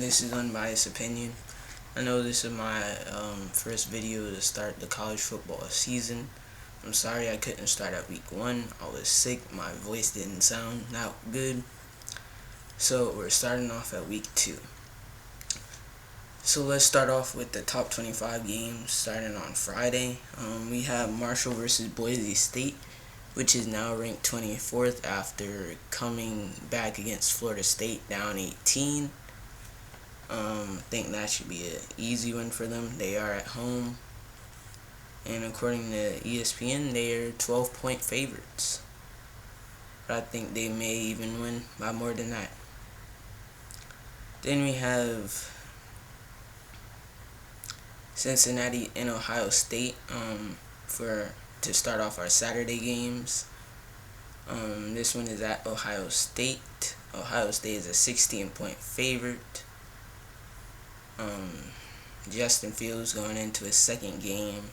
this is unbiased opinion. I know this is my first video to start the college football season. I'm sorry I couldn't start at week 1. I was sick. My voice didn't sound that good. So we're starting off at week 2. So let's start off with the top 25 games starting on Friday. We have Marshall versus Boise State, which is now ranked 24th after coming back against Florida State down 18. I think that should be an easy win for them. They are at home. And according to ESPN, they are 12-point favorites. But I think they may even win by more than that. Then we have Cincinnati and Ohio State to start off our Saturday games. This one is at Ohio State. Ohio State is a 16-point favorite. Justin Fields going into his second game.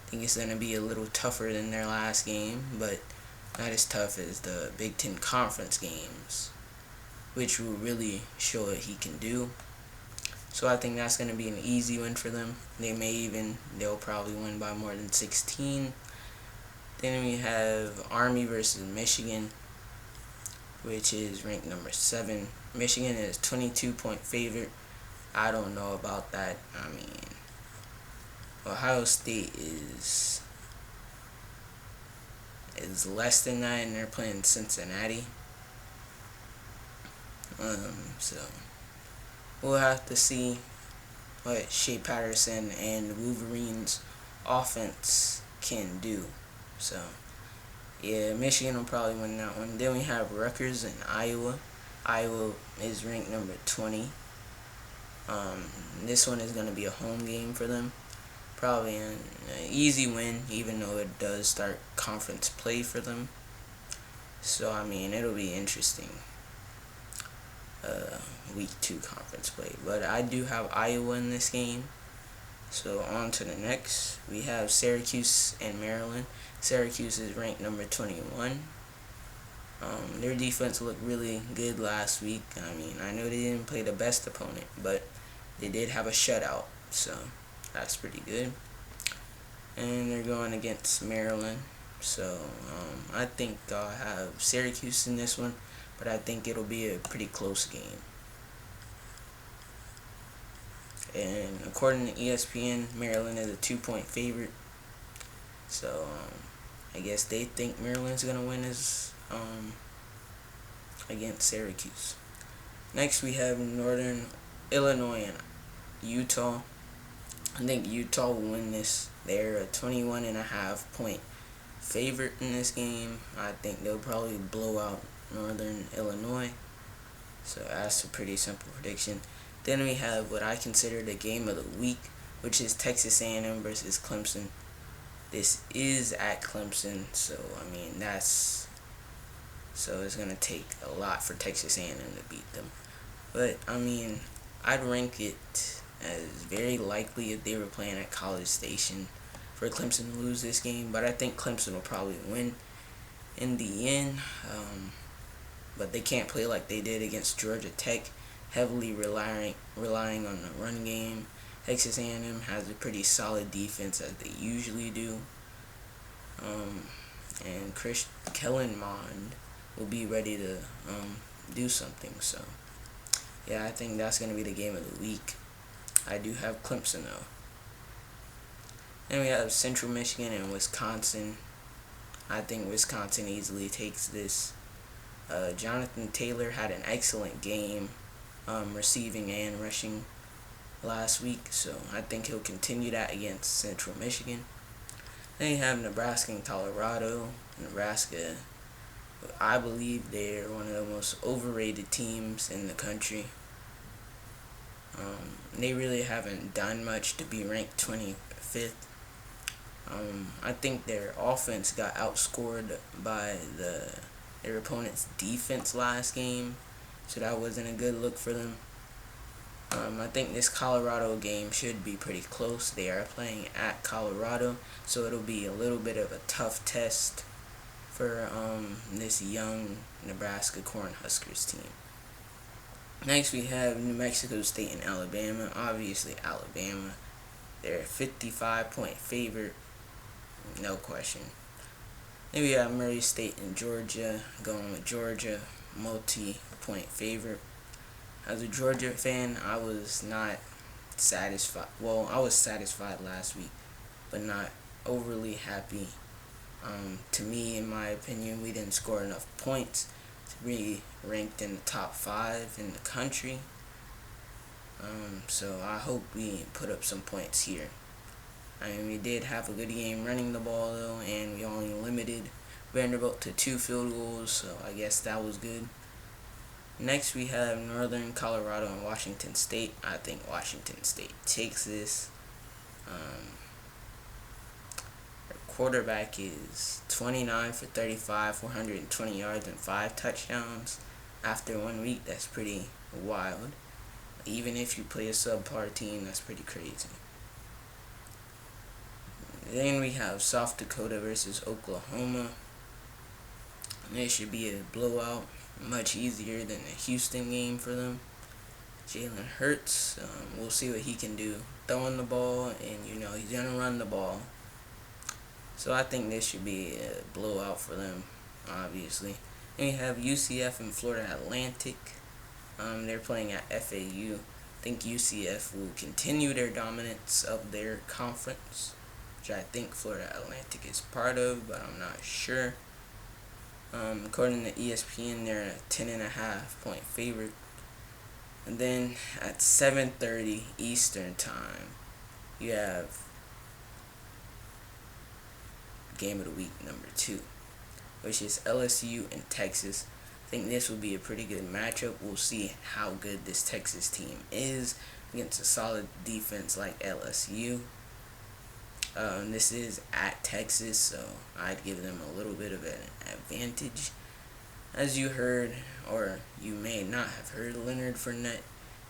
I think it's going to be a little tougher than their last game, but not as tough as the Big Ten Conference games, which will really show what he can do. So I think that's going to be an easy win for them. They'll probably win by more than 16. Then we have Army versus Michigan, which is ranked number 7. Michigan is 22-point favorite. I don't know about that. I mean, Ohio State is less than that, and they're playing Cincinnati. So we'll have to see what Shea Patterson and Wolverines offense can do. So yeah, Michigan will probably win that one. Then we have Rutgers and Iowa. Iowa is ranked number 20. This one is going to be a home game for them. Probably an easy win, even though it does start conference play for them. So, I mean, it'll be interesting. Week 2 conference play. But I do have Iowa in this game. So, on to the next. We have Syracuse and Maryland. Syracuse is ranked number 21. Their defense looked really good last week. I mean, I know they didn't play the best opponent, but they did have a shutout, so that's pretty good. And they're going against Maryland, so I think I'll have Syracuse in this one, but I think it'll be a pretty close game. And according to ESPN, Maryland is a 2-point favorite, so I guess they think Maryland's gonna win against Syracuse. Next, we have Northern Illinois and Utah. I think Utah will win this. They're a 21.5-point favorite in this game. I think they'll probably blow out Northern Illinois. So that's a pretty simple prediction. Then we have what I consider the game of the week, which is Texas A&M versus Clemson. This is at Clemson, so I mean it's gonna take a lot for Texas A&M to beat them. But I mean, I'd rank it as very likely if they were playing at College Station for Clemson to lose this game. But I think Clemson will probably win in the end. But they can't play like they did against Georgia Tech, heavily relying on the run game. Texas A&M has a pretty solid defense, as they usually do. And Kellen Mond will be ready to do something. So yeah, I think that's going to be the game of the week. I do have Clemson, though. Then we have Central Michigan and Wisconsin. I think Wisconsin easily takes this. Jonathan Taylor had an excellent game receiving and rushing last week, so I think he'll continue that against Central Michigan. Then you have Nebraska and Colorado. Nebraska, I believe they're one of the most overrated teams in the country. They really haven't done much to be ranked 25th. I think their offense got outscored by their opponent's defense last game, so that wasn't a good look for them. I think this Colorado game should be pretty close. They are playing at Colorado, so it'll be a little bit of a tough test for this young Nebraska Cornhuskers team. Next, we have New Mexico State and Alabama. Obviously, Alabama. They're a 55-point favorite, no question. Then we have Murray State and Georgia. Going with Georgia, multi-point favorite. As a Georgia fan, I was not satisfied. Well, I was satisfied last week, but not overly happy. To me, in my opinion, we didn't score enough points to be ranked in the top 5 in the country. So I hope we put up some points here. I mean, we did have a good game running the ball, though, and we only limited Vanderbilt to 2 field goals, so I guess that was good. Next, we have Northern Colorado and Washington State. I think Washington State takes this. Their quarterback is 29 for 35, 420 yards, and 5 touchdowns. After 1 week, that's pretty wild. Even if you play a subpar team, that's pretty crazy. Then we have South Dakota versus Oklahoma. This should be a blowout, much easier than the Houston game for them. Jalen Hurts, we'll see what he can do throwing the ball, and he's gonna run the ball. So I think this should be a blowout for them, obviously. Then we have UCF and Florida Atlantic. They're playing at FAU. I think UCF will continue their dominance of their conference, which I think Florida Atlantic is part of, but I'm not sure. According to ESPN, they're a 10.5-point favorite. And then at 7:30 Eastern time, you have game of the week number 2, which is LSU and Texas. I think this will be a pretty good matchup. We'll see how good this Texas team is against a solid defense like LSU. This is at Texas, so I'd give them a little bit of an advantage. As you heard, or you may not have heard, Leonard Fournette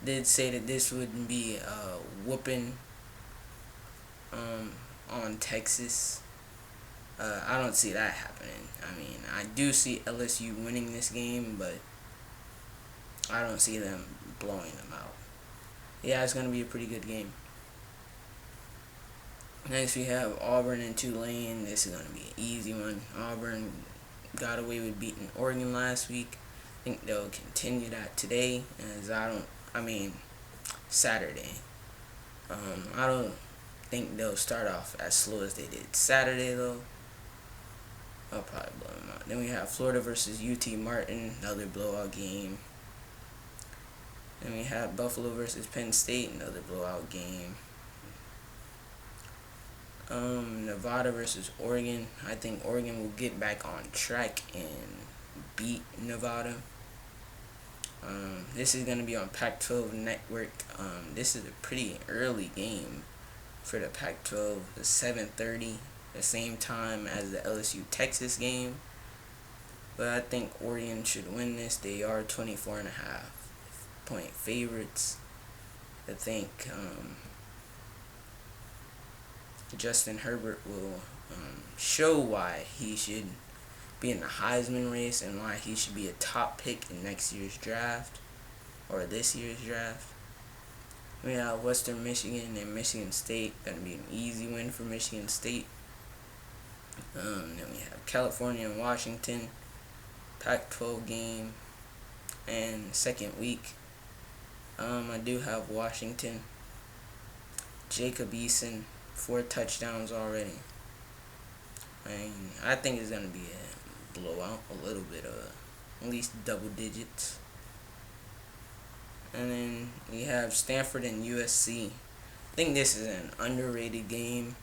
did say that this would be a whooping on Texas. I don't see that happening. I mean, I do see LSU winning this game, but I don't see them blowing them out. Yeah, it's going to be a pretty good game. Next, we have Auburn and Tulane. This is going to be an easy one. Auburn got away with beating Oregon last week. I think they'll continue that today, Saturday. I don't think they'll start off as slow as they did Saturday, though. I'll probably blow them out. Then we have Florida versus UT Martin, another blowout game. Then we have Buffalo versus Penn State, another blowout game. Nevada versus Oregon. I think Oregon will get back on track and beat Nevada. This is going to be on Pac-12 Network. This is a pretty early game for the Pac-12. It's 7:30, the same time as the LSU-Texas game. But I think Oregon should win this. They are 24.5-point favorites. I think Justin Herbert will show why he should be in the Heisman race and why he should be a top pick in next year's draft, or this year's draft. We have Western Michigan and Michigan State. Going to be an easy win for Michigan State. Then we have California and Washington, Pac-12 game, and second week. I do have Washington. Jacob Eason, 4 touchdowns already. I think it's going to be a blowout, a little bit of at least double digits. And then we have Stanford and USC. I think this is an underrated game.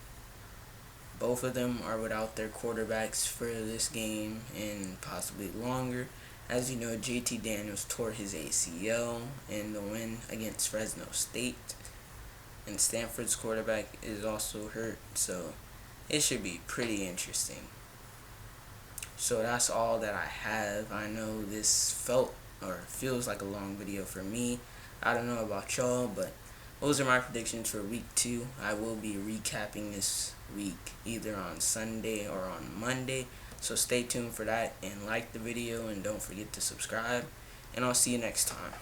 Both of them are without their quarterbacks for this game and possibly longer. As you know, JT Daniels tore his ACL in the win against Fresno State. And Stanford's quarterback is also hurt, so it should be pretty interesting. So that's all that I have. I know this feels like a long video for me. I don't know about y'all, but those are my predictions for week 2. I will be recapping this week either on Sunday or on Monday. So stay tuned for that and like the video and don't forget to subscribe. And I'll see you next time.